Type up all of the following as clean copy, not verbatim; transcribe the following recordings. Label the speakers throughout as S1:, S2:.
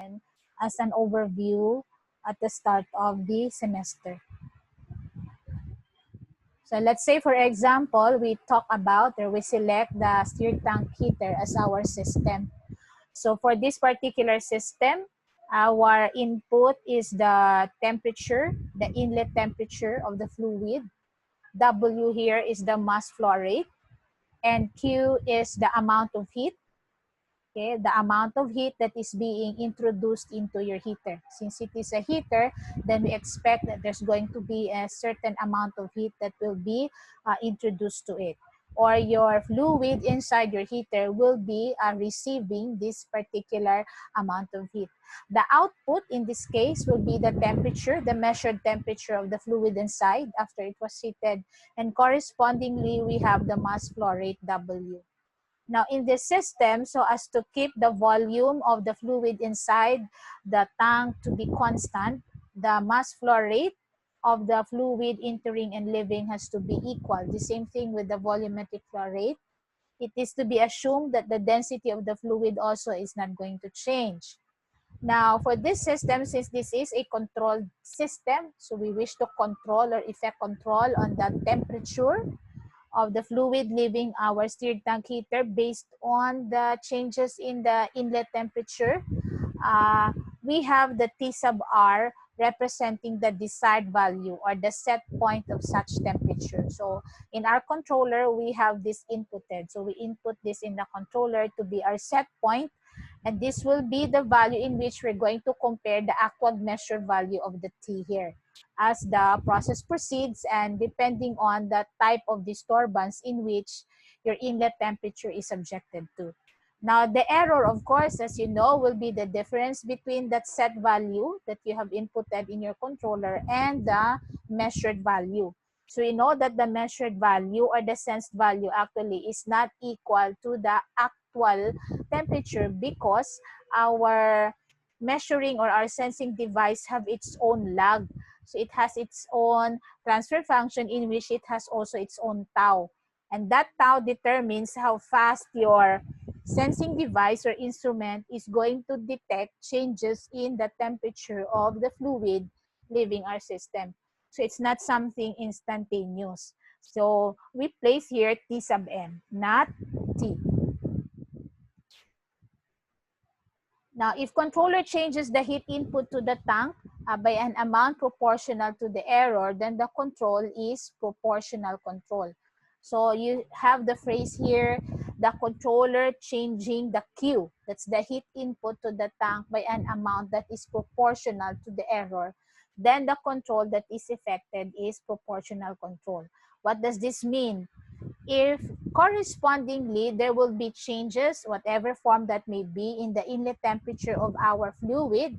S1: mention as an overview at the start of the semester. So let's say, for example, we talk about or we select the stirred tank heater as our system. So for this particular system, our input is the temperature, the inlet temperature of the fluid. W here is the mass flow rate, and Q is the amount of heat. Okay, the amount of heat that is being introduced into your heater. Since it is a heater, then we expect that there's going to be a certain amount of heat that will be introduced to it. Or your fluid inside your heater will be receiving this particular amount of heat. The output in this case will be the temperature, the measured temperature of the fluid inside after it was heated. And correspondingly, we have the mass flow rate, W. Now, in this system, so as to keep the volume of the fluid inside the tank to be constant, the mass flow rate of the fluid entering and leaving has to be equal. The same thing with the volumetric flow rate. It is to be assumed that the density of the fluid also is not going to change. Now, for this system, since this is a controlled system, so we wish to control or effect control on the temperature of the fluid leaving our stirred tank heater based on the changes in the inlet temperature. We have the T sub R representing the desired value or the set point of such temperature. So in our controller, we have this inputted. So we input this in the controller to be our set point, and this will be the value in which we're going to compare the actual measured value of the T here as the process proceeds, and depending on the type of disturbance in which your inlet temperature is subjected to. Now, the error, of course, as you know, will be the difference between that set value that you have inputted in your controller and the measured value. So you know that the measured value or the sensed value actually is not equal to the actual temperature because our measuring or our sensing device have its own lag. So it has its own transfer function in which it has also its own tau. And that tau determines how fast your sensing device or instrument is going to detect changes in the temperature of the fluid leaving our system. So it's not something instantaneous. So we place here T sub M, not T. Now, if controller changes the heat input to the tank by an amount proportional to the error, then the control is proportional control. So you have the phrase here, the controller changing the Q, that's the heat input to the tank by an amount that is proportional to the error. Then the control that is affected is proportional control. What does this mean? If correspondingly there will be changes, whatever form that may be, in the inlet temperature of our fluid,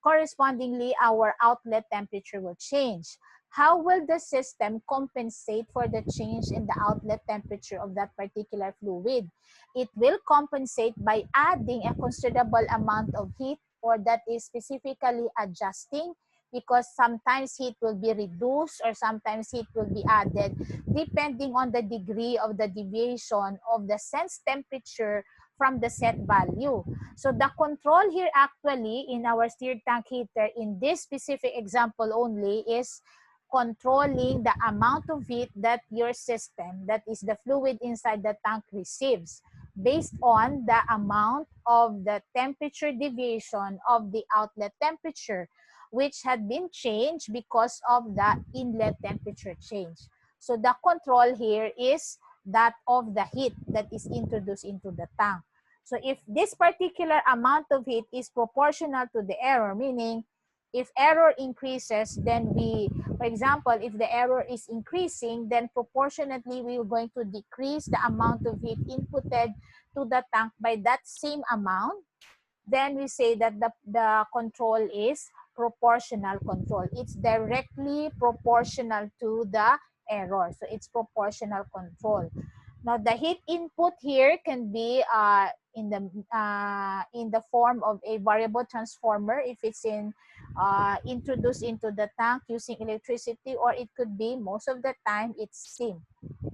S1: correspondingly our outlet temperature will change. How will the system compensate for the change in the outlet temperature of that particular fluid? It will compensate by adding a considerable amount of heat, or that is specifically adjusting, because sometimes heat will be reduced or sometimes heat will be added depending on the degree of the deviation of the sense temperature from the set value. So the control here actually in our stirred tank heater in this specific example only is controlling the amount of heat that your system, that is the fluid inside the tank, receives based on the amount of the temperature deviation of the outlet temperature, which had been changed because of the inlet temperature change. So the control here is that of the heat that is introduced into the tank. So if this particular amount of heat is proportional to the error, meaning if error increases, then for example, if the error is increasing, then proportionately we are going to decrease the amount of heat inputted to the tank by that same amount. Then we say that the control is proportional control. It's directly proportional to the error. So it's proportional control. Now the heat input here can be in the form of a variable transformer if it's introduced into the tank using electricity, or it could be, most of the time, it's steam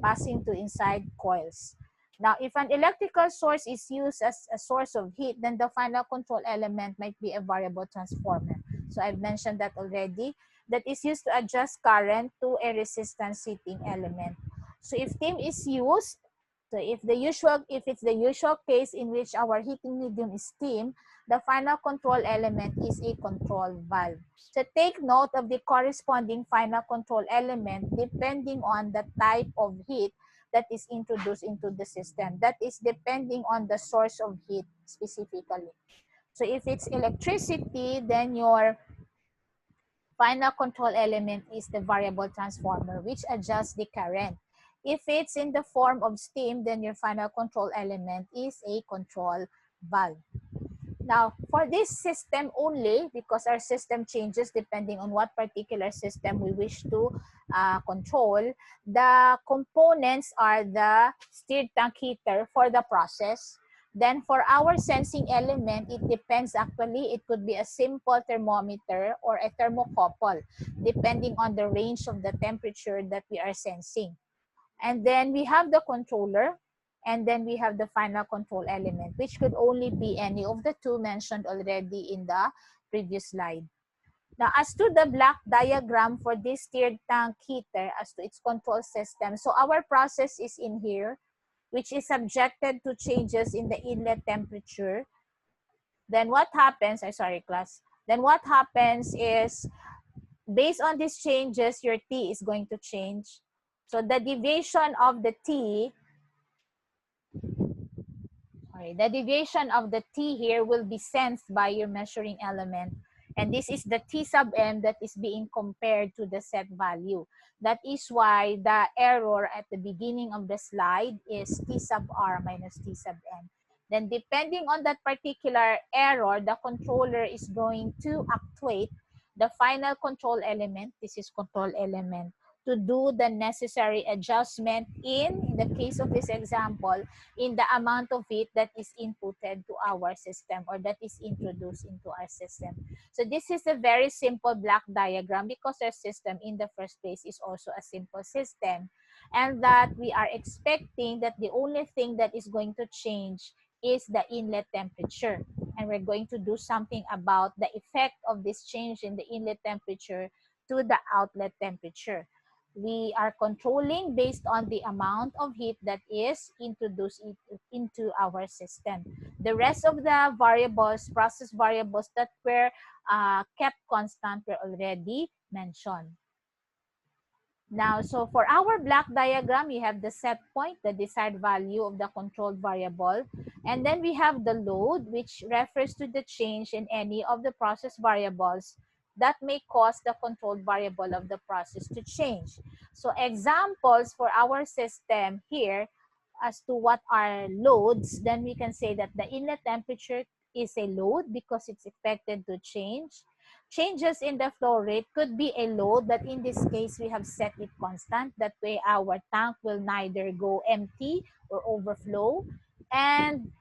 S1: passing to inside coils. Now, if an electrical source is used as a source of heat, then the final control element might be a variable transformer. So I've mentioned that already. That is used to adjust current to a resistance heating element. So if steam is used, so if it's the usual case in which our heating medium is steam, the final control element is a control valve. So take note of the corresponding final control element depending on the type of heat that is introduced into the system. That is depending on the source of heat specifically. So if it's electricity, then your final control element is the variable transformer, which adjusts the current. If it's in the form of steam, then your final control element is a control valve. Now, for this system only, because our system changes depending on what particular system we wish to control, the components are the stirred tank heater for the process. Then for our sensing element, it depends actually. It could be a simple thermometer or a thermocouple, depending on the range of the temperature that we are sensing. And then we have the controller, and then we have the final control element, which could only be any of the two mentioned already in the previous slide. Now, as to the block diagram for this stirred tank heater, as to its control system, so our process is in here, which is subjected to changes in the inlet temperature. Then what happens, then what happens is, based on these changes, your T is going to change. So the deviation of the T, the deviation of the T here will be sensed by your measuring element. And this is the T sub M that is being compared to the set value. That is why the error at the beginning of the slide is T sub R minus T sub M. Then depending on that particular error, the controller is going to actuate the final control element. This is control element, to do the necessary adjustment in the case of this example, in the amount of heat that is inputted to our system or that is introduced into our system. So this is a very simple block diagram because our system in the first place is also a simple system, and that we are expecting that the only thing that is going to change is the inlet temperature. And we're going to do something about the effect of this change in the inlet temperature to the outlet temperature. We are controlling based on the amount of heat that is introduced into our system. The rest of the variables, process variables that were kept constant were already mentioned. Now, so for our block diagram, we have the set point, the desired value of the controlled variable. And then we have the load, which refers to the change in any of the process variables that may cause the controlled variable of the process to change. So examples for our system here as to what are loads, then we can say that the inlet temperature is a load because it's expected to change. Changes in the flow rate could be a load, but in this case, we have set it constant. That way, our tank will neither go empty or overflow. And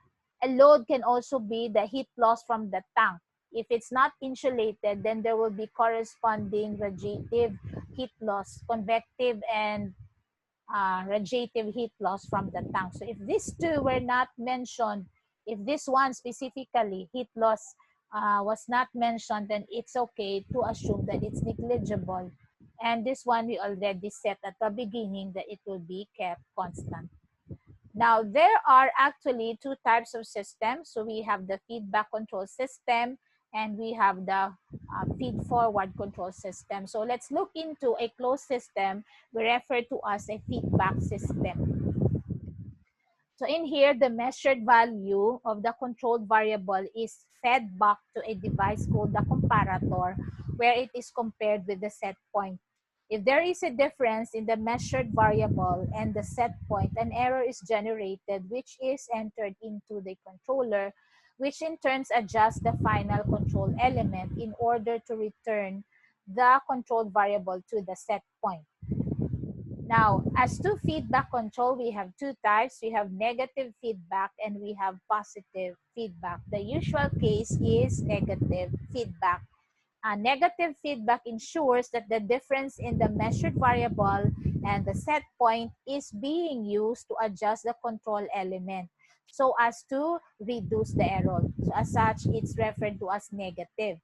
S1: a load can also be the heat loss from the tank. If it's not insulated, then there will be corresponding radiative heat loss, convective and radiative heat loss from the tank. So if these two were not mentioned, if this one specifically, heat loss, was not mentioned, then it's okay to assume that it's negligible. And this one we already set at the beginning that it will be kept constant. Now, there are actually two types of systems. So we have the feedback control system and we have the feed-forward control system. So let's look into a closed system we refer to as a feedback system. So in here, the measured value of the controlled variable is fed back to a device called the comparator, where it is compared with the set point. If there is a difference in the measured variable and the set point, an error is generated, which is entered into the controller, which in turn adjusts the final control element in order to return the controlled variable to the set point. Now, as to feedback control, we have two types. We have negative feedback and we have positive feedback. The usual case is negative feedback. Negative feedback ensures that the difference in the measured variable And the set point is being used to adjust the control element so as to reduce the error. So as such, it's referred to as negative.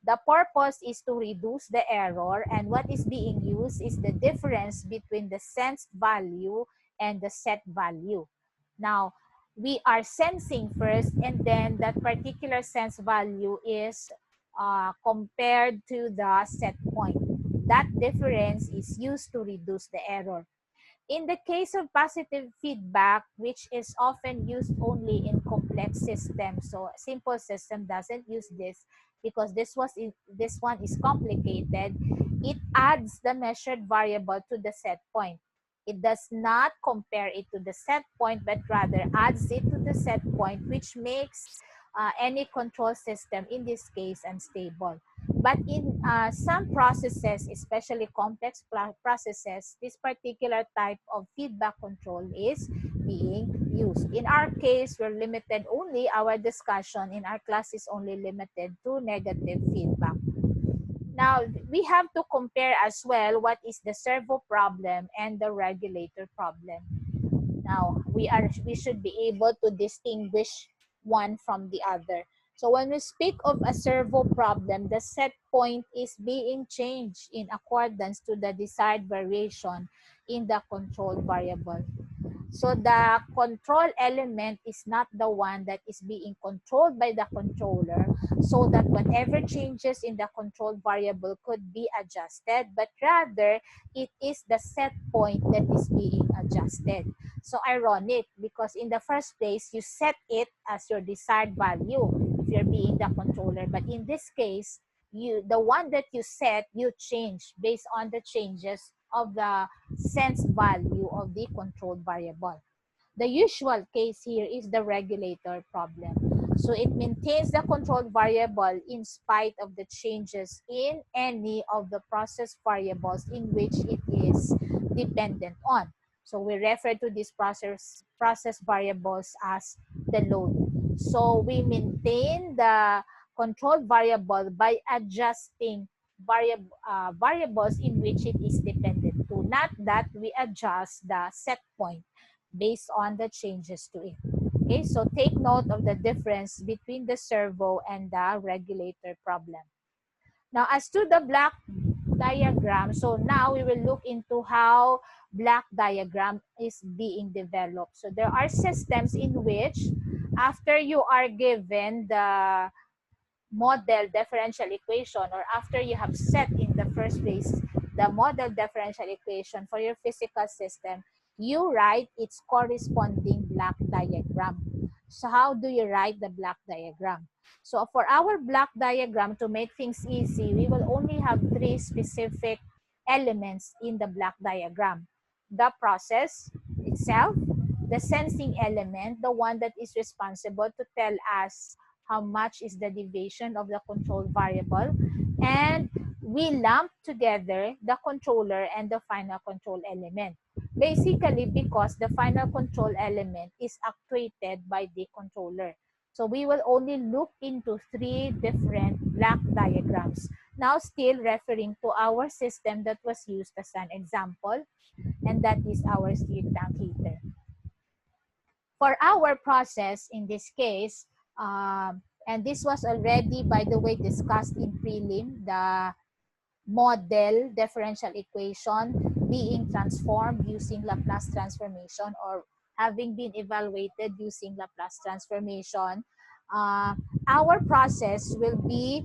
S1: The purpose is to reduce the error, and what is being used is the difference between the sensed value and the set value. Now, we are sensing first, and then that particular sense value is compared to the set point. That difference is used to reduce the error. In the case of positive feedback, which is often used only in complex systems, so a simple system doesn't use this because this one is complicated, it adds the measured variable to the set point. It does not compare it to the set point, but rather adds it to the set point, which makes any control system, in this case, unstable. But in some processes, especially complex processes, this particular type of feedback control is being used. In our case, we're limited only, our discussion in our class is only limited to negative feedback. Now, we have to compare as well what is the servo problem and the regulator problem. Now, we should be able to distinguish one from the other. So when we speak of a servo problem, the set point is being changed in accordance to the desired variation in the control variable. So the control element is not the one that is being controlled by the controller, so that whatever changes in the control variable could be adjusted, but rather it is the set point that is being adjusted. So ironic, because in the first place, you set it as your desired value if you're being the controller. But in this case, the one that you set, you change based on the changes of the sense value of the control variable. The usual case here is the regulator problem. So it maintains the control variable in spite of the changes in any of the process variables in which it is dependent on. So we refer to these process variables as the load. So we maintain the control variable by adjusting variables in which it is dependent to, not that we adjust the set point based on the changes to it. Okay, so take note of the difference between the servo and the regulator problem. Now, as to the block diagram, so now we will look into how block diagram is being developed. So there are systems in which after you are given the model differential equation, or after you have set in the first place the model differential equation for your physical system, you write its corresponding block diagram. So how do you write the block diagram? So for our block diagram, to make things easy, we will only have three specific elements in the block diagram: the process itself, the sensing element, the one that is responsible to tell us how much is the deviation of the control variable, and we lump together the controller and the final control element. Basically, because the final control element is actuated by the controller. So we will only look into three different block diagrams. Now, still referring to our system that was used as an example, and that is our stirred tank heater. For our process, in this case, and this was already, by the way, discussed in prelim, the model differential equation being transformed using Laplace transformation, or having been evaluated using Laplace transformation, uh, our process will be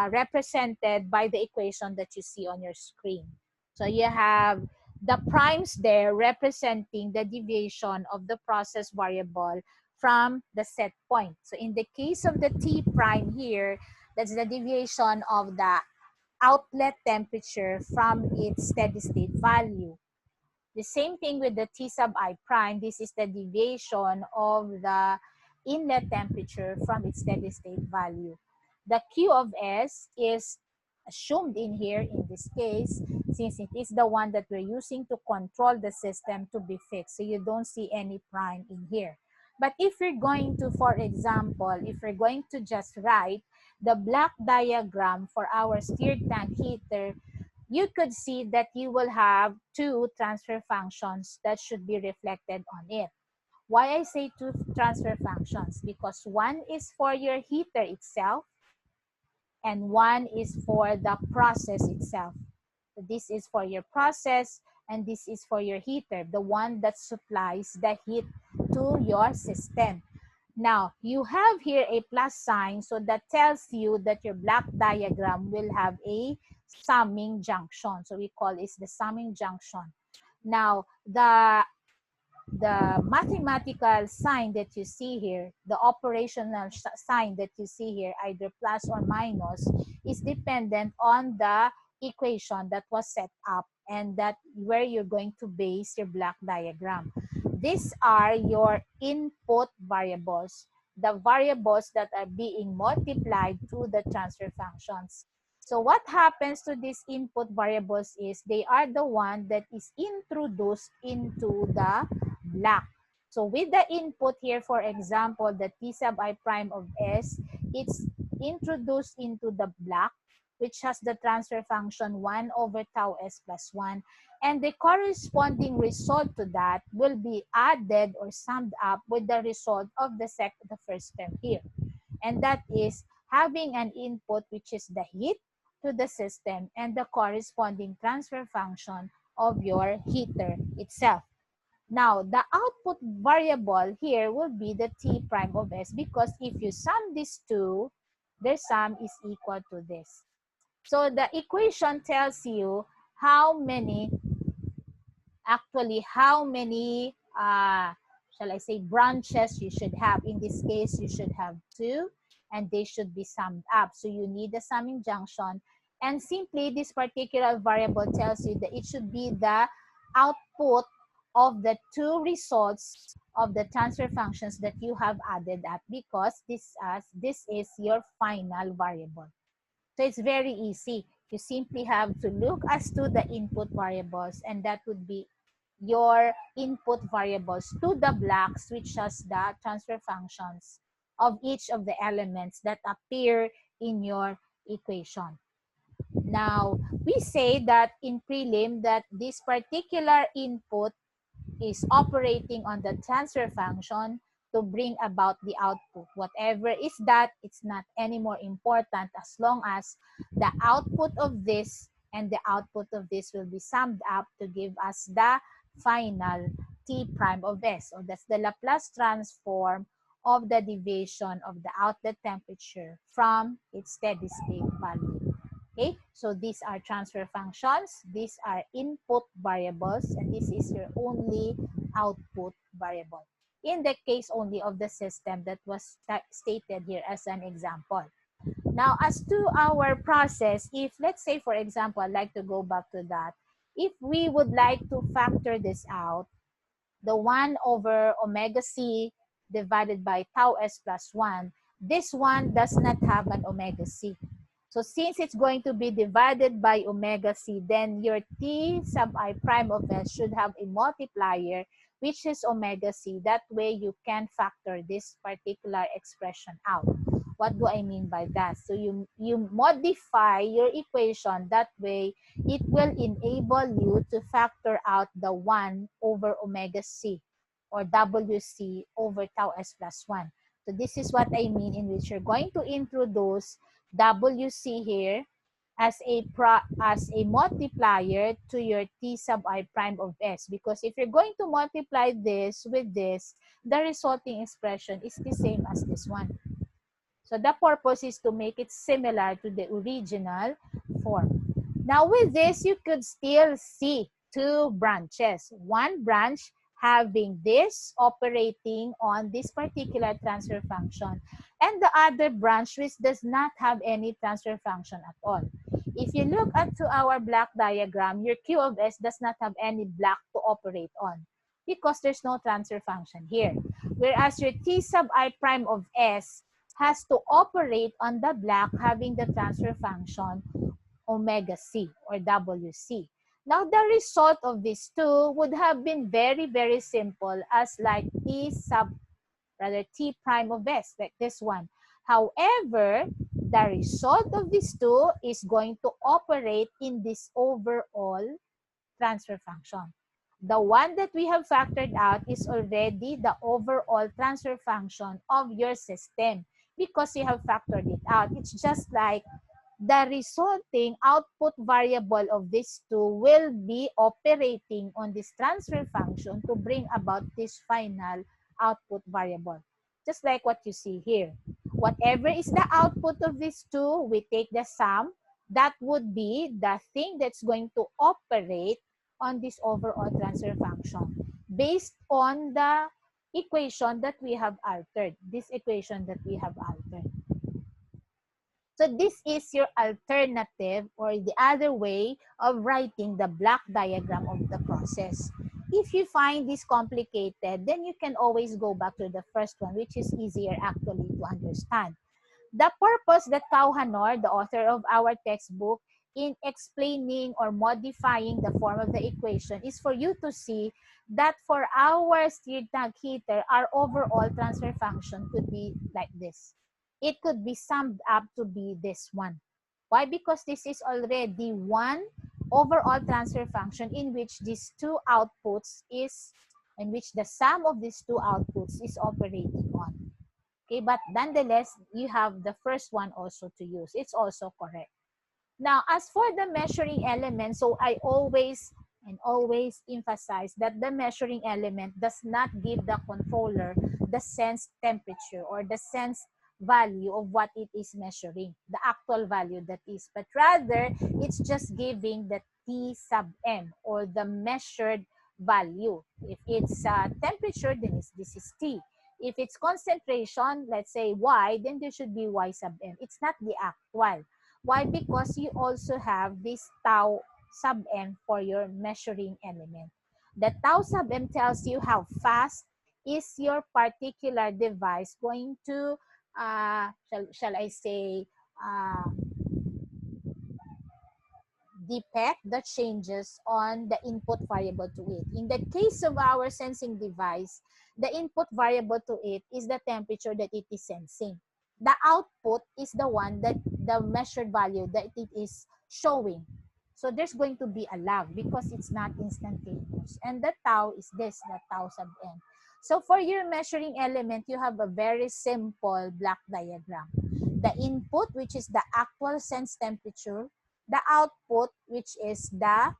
S1: represented by the equation that you see on your screen. So you have the primes there representing the deviation of the process variable from the set point. So in the case of the T prime here, that's the deviation of the outlet temperature from its steady state value. The same thing with the T sub I prime. This is the deviation of the inlet temperature from its steady state value. The Q of S is assumed in here in this case, since it is the one that we're using to control the system to be fixed. So you don't see any prime in here. But if we're going to, for example, if we're going to just write the block diagram for our stirred tank heater, you could see that you will have two transfer functions that should be reflected on it. Why I say two transfer functions? Because one is for your heater itself and one is for the process itself. So this is for your process and this is for your heater, the one that supplies the heat to your system. Now, you have here a plus sign, so that tells you that your block diagram will have a summing junction. So we call this the summing junction. Now, the mathematical sign that you see here, the operational sign that you see here, either plus or minus, is dependent on the equation that was set up and that where you're going to base your block diagram. These are your input variables, the variables that are being multiplied through the transfer functions. So what happens to these input variables is they are the one that is introduced into the block. So with the input here, for example, the T sub I prime of S, it's introduced into the block, which has the transfer function 1 over tau S plus 1. And the corresponding result to that will be added or summed up with the result of the first term here. And that is having an input, which is the heat to the system, and the corresponding transfer function of your heater itself. Now, the output variable here will be the T prime of S, because if you sum these two, their sum is equal to this. So the equation tells you how many, shall I say, branches you should have. In this case, you should have two, and they should be summed up. So you need a summing junction. And simply, this particular variable tells you that it should be the output of the two results of the transfer functions that you have added up, because this is your final variable. So it's very easy. You simply have to look as to the input variables, and that would be your input variables to the blocks, which has the transfer functions of each of the elements that appear in your equation. Now, we say that in prelim that this particular input is operating on the transfer function to bring about the output. Whatever is that, it's not any more important as long as the output of this and the output of this will be summed up to give us the final T prime of S. So that's the Laplace transform of the deviation of the outlet temperature from its steady state value. Okay, so these are transfer functions, these are input variables, and this is your only output variable. In the case only of the system that was stated here as an example. Now, as to our process, if let's say, for example, I'd like to go back to that, if we would like to factor this out, the 1 over omega c divided by tau S plus 1, this one does not have an omega c. So since it's going to be divided by omega c, then your T sub I prime of S should have a multiplier, which is omega c. That way you can factor this particular expression out. What do I mean by that? So you modify your equation. That way it will enable you to factor out the 1 over omega c, or WC over tau S plus 1. So this is what I mean, in which you're going to introduce WC here as a multiplier to your T sub I prime of S, because if you're going to multiply this with this, the resulting expression is the same as this one. So the purpose is to make it similar to the original form. Now with this, you could still see two branches. One branch having this operating on this particular transfer function, and the other branch which does not have any transfer function at all. If you look at to our block diagram, your Q of S does not have any block to operate on because there's no transfer function here. Whereas your T sub I prime of S has to operate on the block having the transfer function omega c or WC. Now, the result of these two would have been very, very simple, as like T prime of S, like this one. However, the result of these two is going to operate in this overall transfer function. The one that we have factored out is already the overall transfer function of your system because you have factored it out. It's just like the resulting output variable of these two will be operating on this transfer function to bring about this final output variable. Just like what you see here. Whatever is the output of these two, we take the sum. That would be the thing that's going to operate on this overall transfer function based on the equation that we have altered. This equation that we have altered. So this is your alternative or the other way of writing the block diagram of the process. If you find this complicated, then you can always go back to the first one, which is easier actually to understand. The purpose that Kauhanor, the author of our textbook, in explaining or modifying the form of the equation is for you to see that for our stirred tank heater, our overall transfer function could be like this. It could be summed up to be this one. Why? Because this is already one overall transfer function in which these two outputs is, in which the sum of these two outputs is operating on. Okay, but nonetheless, you have the first one also to use. It's also correct. Now, as for the measuring element, so I always emphasize that the measuring element does not give the controller the sense temperature or the sense value of what it is measuring, the actual value that is, but rather it's just giving the T sub M or the measured value. If it's temperature, then this is T. If it's concentration, let's say Y, then there should be Y sub M. It's not the actual. Why? Because you also have this tau sub M for your measuring element. The tau sub M tells you how fast is your particular device going to, shall I say, detect the changes on the input variable to it. In the case of our sensing device, the input variable to it is the temperature that it is sensing. The output is the one that the measured value that it is showing. So there's going to be a lag because it's not instantaneous. And the tau is this, the tau sub n. So for your measuring element, you have a very simple block diagram. The input, which is the actual sense temperature, the output, which is the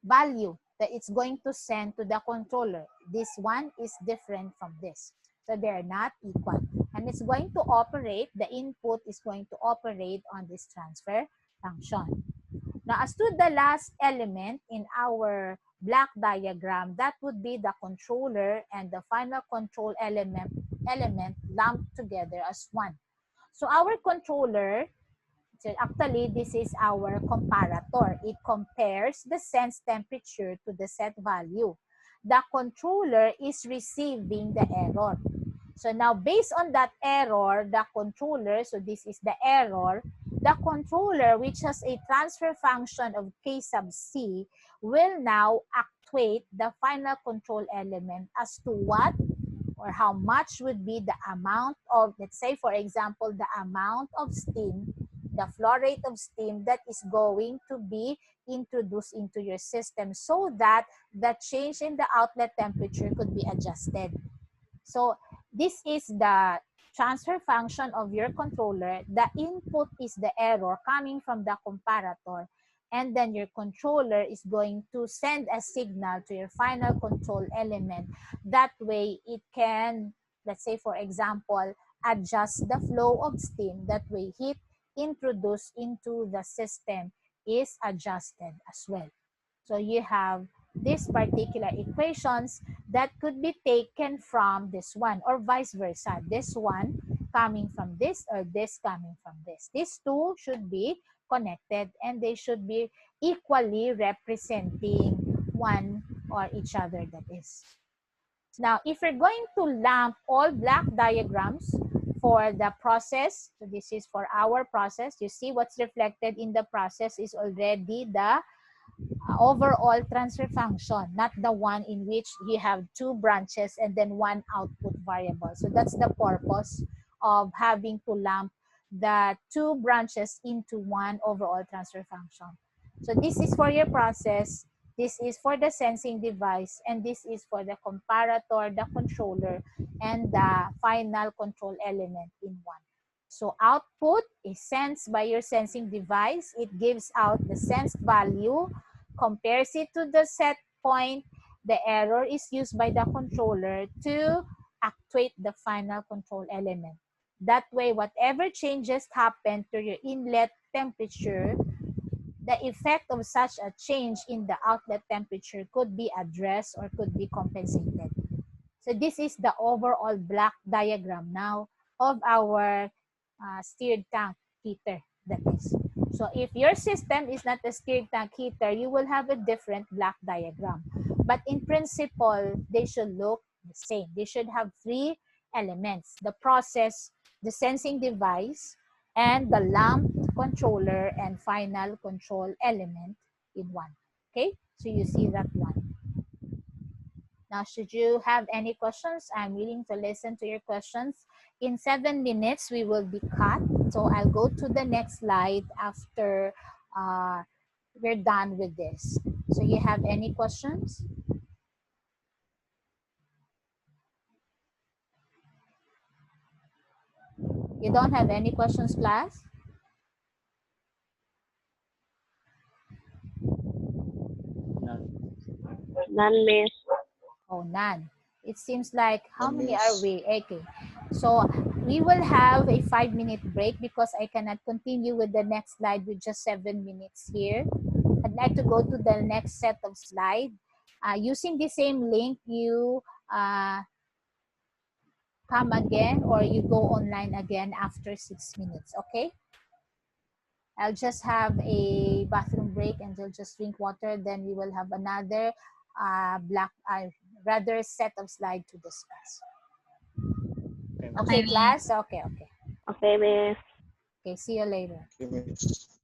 S1: value that it's going to send to the controller. This one is different from this. So they're not equal. And it's going to operate, the input is going to operate on this transfer function. Now, as to the last element in our block diagram, that would be the controller and the final control element lumped together as one. So our controller, so actually, this is our comparator. It compares the sense temperature to the set value. The controller is receiving the error. So now, based on that error, the controller, so this is the error, the controller, which has a transfer function of K sub C, will now actuate the final control element as to what or how much would be the amount of, let's say, for example, the amount of steam, the flow rate of steam that is going to be introduced into your system so that the change in the outlet temperature could be adjusted. So this is the transfer function of your controller. The input is the error coming from the comparator. And then your controller is going to send a signal to your final control element. That way it can, let's say for example, adjust the flow of steam. That way heat introduced into the system is adjusted as well. So you have these particular equations that could be taken from this one or vice versa. This one coming from this or this coming from this. These two should be connected and they should be equally representing one or each other, that is. Now, if we're going to lump all block diagrams for the process, so this is for our process, you see what's reflected in the process is already the overall transfer function, not the one in which you have two branches and then one output variable. So that's the purpose of having to lump the two branches into one overall transfer function. So this is for your process, this is for the sensing device, and this is for the comparator, the controller, and the final control element in one. So output is sensed by your sensing device. It gives out the sensed value, compares it to the set point. The error is used by the controller to actuate the final control element. That way, whatever changes happen to your inlet temperature, the effect of such a change in the outlet temperature could be addressed or could be compensated. So this is the overall block diagram now of our stirred tank heater. That is. So if your system is not a stirred tank heater, you will have a different block diagram. But in principle, they should look the same. They should have three elements: the process, the sensing device, and the lamp controller and final control element in one. Okay, so you see that one. Now, should you have any questions, I'm willing to listen to your questions. In 7 minutes, we will be cut. So I'll go to the next slide after we're done with this. So you have any questions? You don't have any questions, class?
S2: None, miss.
S1: Oh, none. It seems like, how
S3: None,
S1: many are
S3: miss.
S1: we? Okay. So we will have a 5-minute break because I cannot continue with the next slide with just 7 minutes here. I'd like to go to the next set of slides. Using the same link, you come again or you go online again after 6 minutes, okay? I'll just have a bathroom break and you'll just drink water. Then we will have another rather set of slides to discuss. Okay,
S2: Okay,
S1: class? Okay.
S2: Okay, miss.
S1: Okay, see you later.
S3: Okay, miss.